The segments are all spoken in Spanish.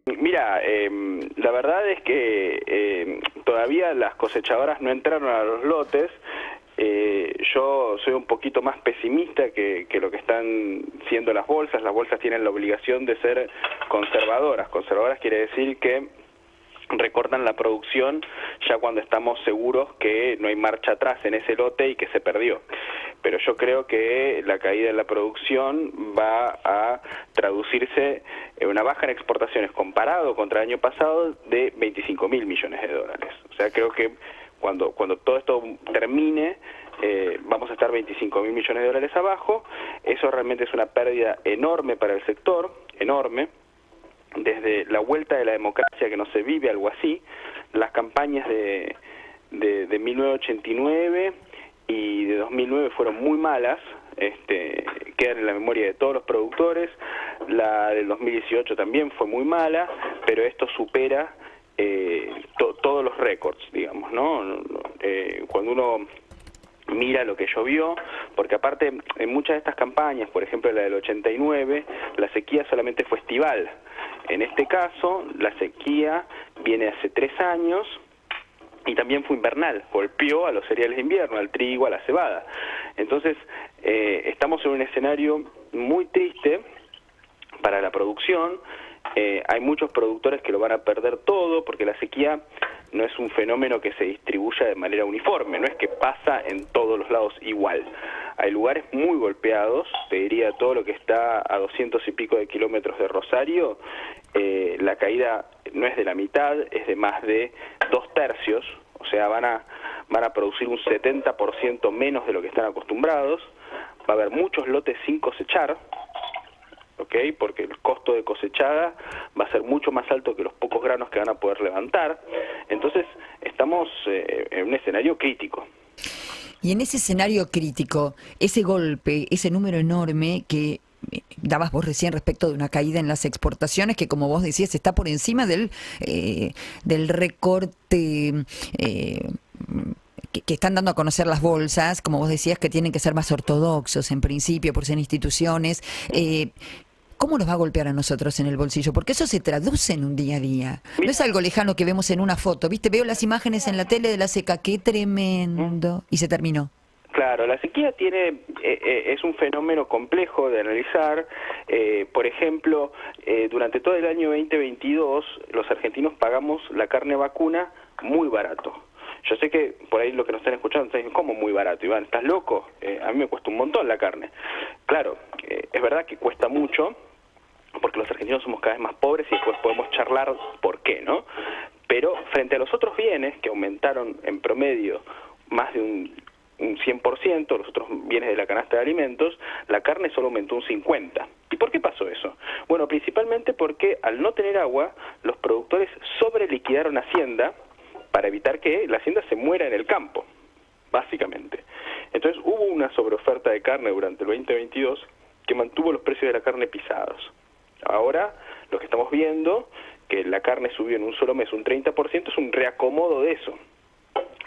Mira, la verdad es que todavía las cosechadoras no entraron a los lotes. Yo soy un poquito más pesimista que lo que están siendo las bolsas. Las bolsas tienen la obligación de ser conservadoras. Conservadoras quiere decir que recortan la producción ya cuando estamos seguros que no hay marcha atrás en ese lote y que se perdió. Pero yo creo que la caída en la producción va a traducirse en una baja en exportaciones comparado contra el año pasado de 25.000 millones de dólares. O sea, creo que cuando todo esto termine, vamos a estar 25.000 millones de dólares abajo. Eso realmente es una pérdida enorme para el sector, enorme. Desde la vuelta de la democracia, que no se vive algo así, las campañas de 1989 y de 2009 fueron muy malas, quedan en la memoria de todos los productores. La del 2018 también fue muy mala, pero esto supera todos los récords, digamos, ¿no? Cuando uno mira lo que llovió, porque aparte en muchas de estas campañas, por ejemplo la del 89, la sequía solamente fue estival. En este caso, la sequía viene hace 3 años y también fue invernal, golpeó a los cereales de invierno, al trigo, a la cebada. Entonces, estamos en un escenario muy triste para la producción. Hay muchos productores que lo van a perder todo, porque la sequía no es un fenómeno que se distribuya de manera uniforme, no es que pasa en todos los lados igual. Hay lugares muy golpeados, te diría todo lo que está a 200 y pico de kilómetros de Rosario, la caída no es de la mitad, es de más de 2/3, o sea, van a producir un 70% menos de lo que están acostumbrados. Va a haber muchos lotes sin cosechar, ¿okay? Porque el costo de cosechada va a ser mucho más alto que los pocos granos que van a poder levantar. Entonces estamos en un escenario crítico. Y en ese escenario crítico, ese golpe, ese número enorme que dabas vos recién respecto de una caída en las exportaciones, que como vos decías está por encima del recorte que están dando a conocer las bolsas, como vos decías, que tienen que ser más ortodoxos en principio por ser instituciones. ¿Cómo nos va a golpear a nosotros en el bolsillo? Porque eso se traduce en un día a día. No es algo lejano que vemos en una foto. ¿Viste? Veo las imágenes en la tele de la seca. ¡Qué tremendo! Y se terminó. Claro, la sequía es un fenómeno complejo de analizar. Por ejemplo, durante todo el año 2022, los argentinos pagamos la carne vacuna muy barato. Yo sé que por ahí lo que nos están escuchando están diciendo, ¿cómo muy barato, Iván? ¿Estás loco? A mí me cuesta un montón la carne. Claro, es verdad que cuesta mucho, porque los argentinos somos cada vez más pobres y después podemos charlar por qué, ¿no? Pero frente a los otros bienes, que aumentaron en promedio más de un 100%, los otros bienes de la canasta de alimentos, la carne solo aumentó un 50%. ¿Y por qué pasó eso? Bueno, principalmente porque al no tener agua, los productores sobreliquidaron Hacienda para evitar que la hacienda se muera en el campo, básicamente. Entonces hubo una sobreoferta de carne durante el 2022 que mantuvo los precios de la carne pisados. Ahora lo que estamos viendo, que la carne subió en un solo mes un 30%, es un reacomodo de eso.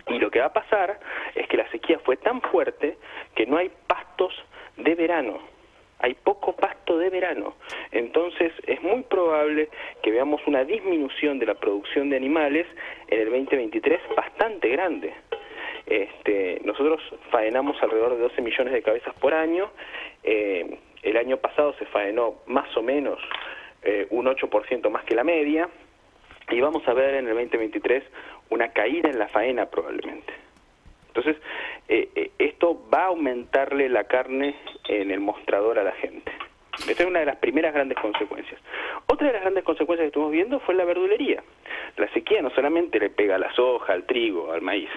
Y lo que va a pasar es que la sequía fue tan fuerte que no hay pastos de verano. Hay poco pasto de verano. Entonces es muy probable que veamos una disminución de la producción de animales en el 2023 bastante grande. Nosotros faenamos alrededor de 12 millones de cabezas por año. El año pasado se faenó más o menos un 8% más que la media. Y vamos a ver en el 2023 una caída en la faena probablemente. Entonces, esto va a aumentarle la carne en el mostrador a la gente. Esta es una de las primeras grandes consecuencias. Otra de las grandes consecuencias que estuvimos viendo fue la verdulería. La sequía no solamente le pega a la soja, al trigo, al maíz,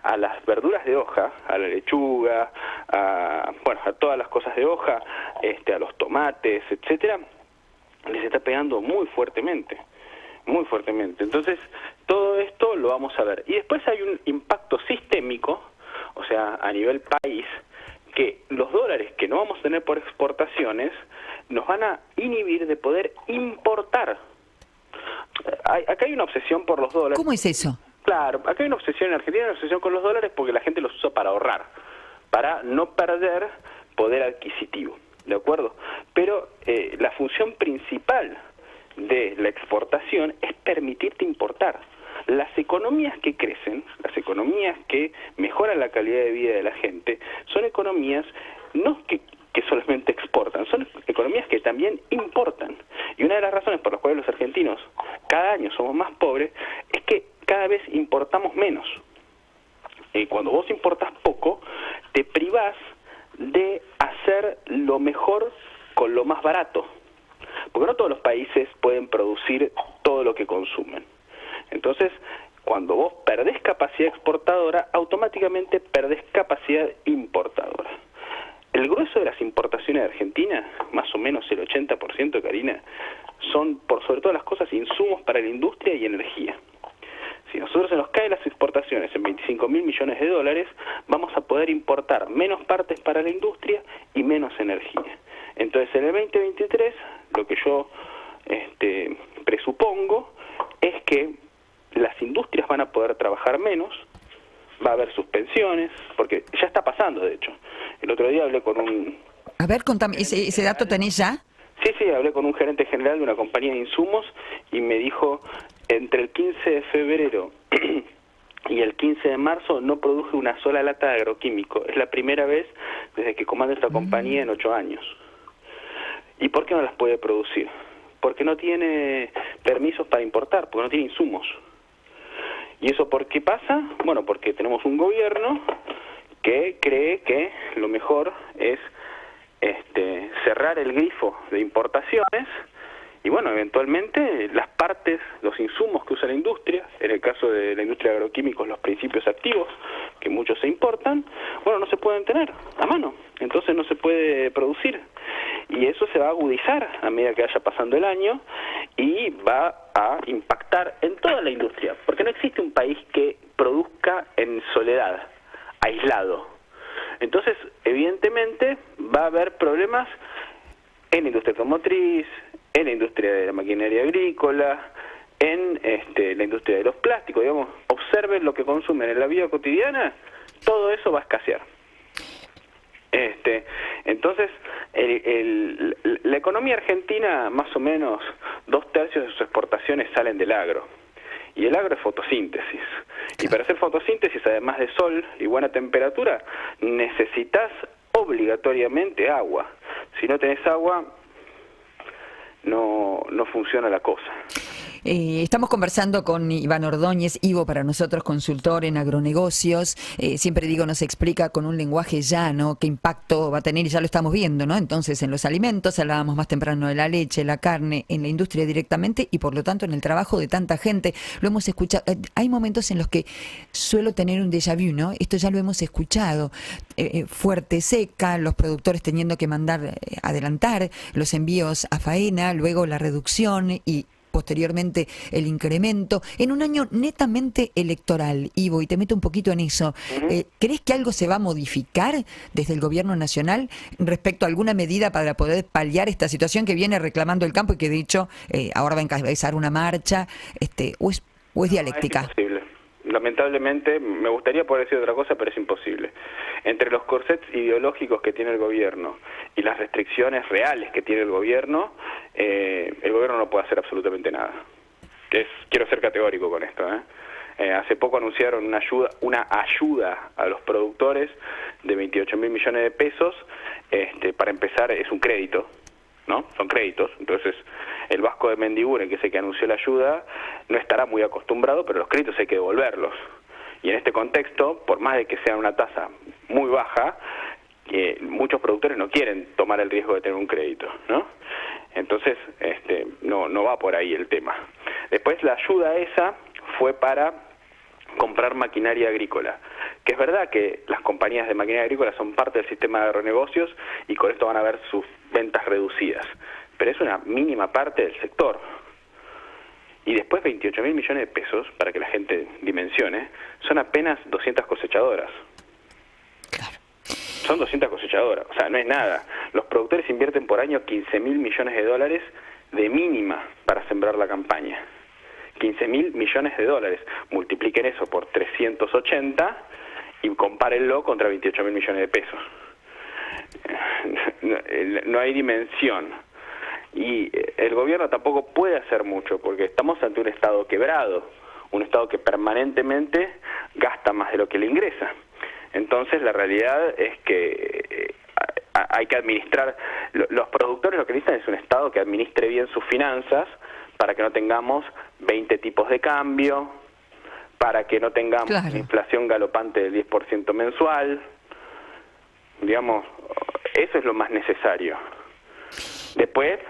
a las verduras de hoja, a la lechuga, a todas las cosas de hoja, a los tomates, etcétera, les está pegando muy fuertemente. Muy fuertemente. Entonces, todo esto lo vamos a ver. Y después hay un impacto sistémico, o sea, a nivel país, que los dólares que no vamos a tener por exportaciones nos van a inhibir de poder importar. Acá hay una obsesión por los dólares. ¿Cómo es eso? Claro, acá hay una obsesión en Argentina, hay una obsesión con los dólares porque la gente los usa para ahorrar, para no perder poder adquisitivo, ¿de acuerdo? Pero la función principal de la exportación es permitirte importar. Las economías que crecen, las economías que mejoran la calidad de vida de la gente, son economías no que solamente exportan, son economías que también importan. Y una de las razones por las cuales los argentinos cada año somos más pobres es que cada vez importamos menos. Cuando vos importás poco, te privás de hacer lo mejor con lo más barato, porque no todos los países pueden producir todo lo que consumen. Entonces, cuando vos perdés capacidad exportadora, automáticamente perdés capacidad importadora. El grueso de las importaciones de Argentina, más o menos el 80%, Karina, son, por sobre todas las cosas, insumos para la industria y energía. Si nosotros se nos caen las exportaciones en 25.000 millones de dólares, vamos a poder importar menos partes para la industria y menos energía. Entonces, en el 2023, lo que yo presupongo es que las industrias van a poder trabajar menos, va a haber suspensiones, porque ya está pasando, de hecho. El otro día hablé con un... A ver, contame, ¿ese dato tenés ya? Sí, hablé con un gerente general de una compañía de insumos y me dijo, entre el 15 de febrero y el 15 de marzo no produje una sola lata de agroquímico. Es la primera vez desde que comando esta compañía en 8 años. ¿Y por qué no las puede producir? Porque no tiene permisos para importar, porque no tiene insumos. ¿Y eso por qué pasa? Bueno, porque tenemos un gobierno que cree que lo mejor es cerrar el grifo de importaciones y, bueno, eventualmente las partes, los insumos que usa la industria, en el caso de la industria de agroquímicos, los principios activos, que muchos se importan, bueno, no se pueden tener a mano, entonces no se puede producir. Y eso se va a agudizar a medida que vaya pasando el año y va a impactar en toda la industria, porque no existe un país que produzca en soledad, aislado. Entonces, evidentemente, va a haber problemas en la industria automotriz, en la industria de la maquinaria agrícola, en la industria de los plásticos, digamos. Observen lo que consumen en la vida cotidiana, todo eso va a escasear. Entonces, la economía argentina, más o menos 2/3 de sus exportaciones salen del agro. Y el agro es fotosíntesis. Y para hacer fotosíntesis, además de sol y buena temperatura, necesitas obligatoriamente agua. Si no tenés agua, no funciona la cosa. Estamos conversando con Iván Ordóñez, Ivo para nosotros, consultor en agronegocios. Siempre digo, nos explica con un lenguaje llano qué impacto va a tener y ya lo estamos viendo, ¿no? Entonces, en los alimentos, hablábamos más temprano de la leche, la carne, en la industria directamente y por lo tanto en el trabajo de tanta gente. Lo hemos escuchado. Hay momentos en los que suelo tener un déjà vu, ¿no? Esto ya lo hemos escuchado. Fuerte, seca, los productores teniendo que adelantar los envíos a faena, luego la reducción y posteriormente el incremento, en un año netamente electoral. Ivo, y te meto un poquito en eso. ¿Crees que algo se va a modificar desde el gobierno nacional respecto a alguna medida para poder paliar esta situación que viene reclamando el campo y que de hecho ahora va a encabezar una marcha, o es dialéctica? Es imposible. Lamentablemente, me gustaría poder decir otra cosa, pero es imposible. Entre los corsets ideológicos que tiene el gobierno y las restricciones reales que tiene el gobierno no puede hacer absolutamente nada. Quiero ser categórico con esto. Hace poco anunciaron una ayuda a los productores de 28.000 millones de pesos. Para empezar, es un crédito, ¿no? Son créditos. Entonces, el Vasco de Mendiguren, que es el que anunció la ayuda, no estará muy acostumbrado, pero los créditos hay que devolverlos. Y en este contexto, por más de que sea una tasa muy baja, muchos productores no quieren tomar el riesgo de tener un crédito, ¿no? Entonces, no va por ahí el tema. Después, la ayuda esa fue para comprar maquinaria agrícola, que es verdad que las compañías de maquinaria agrícola son parte del sistema de agronegocios y con esto van a ver sus ventas reducidas, pero es una mínima parte del sector. Y después 28.000 millones de pesos, para que la gente dimensione, son apenas 200 cosechadoras. Claro. Son 200 cosechadoras, o sea, no es nada. Los productores invierten por año 15.000 millones de dólares de mínima para sembrar la campaña. 15.000 millones de dólares. Multipliquen eso por 380 y compárenlo contra 28.000 millones de pesos. No hay dimensión. y el gobierno tampoco puede hacer mucho, porque estamos ante un Estado quebrado, un Estado que permanentemente gasta más de lo que le ingresa. Entonces la realidad es que hay que administrar, los productores lo que necesitan es un Estado que administre bien sus finanzas para que no tengamos 20 tipos de cambio, para que no tengamos una inflación galopante del 10% mensual, digamos, eso es lo más necesario. Después,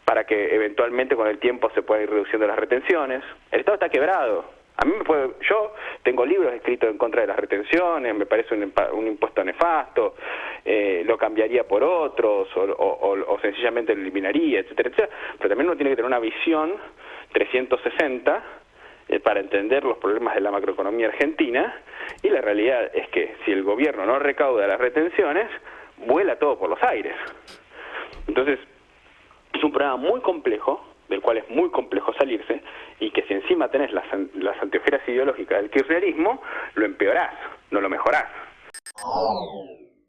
para que eventualmente con el tiempo se puedan ir reduciendo las retenciones. El Estado está quebrado. A mí yo tengo libros escritos en contra de las retenciones, me parece un impuesto nefasto, lo cambiaría por otros o sencillamente lo eliminaría, etcétera, etcétera. Pero también uno tiene que tener una visión 360 para entender los problemas de la macroeconomía argentina, y la realidad es que si el gobierno no recauda las retenciones, vuela todo por los aires. Entonces, es un problema muy complejo, del cual es muy complejo salirse, y que si encima tenés las anteojeras ideológicas del kirchnerismo, lo empeorás, no lo mejorás.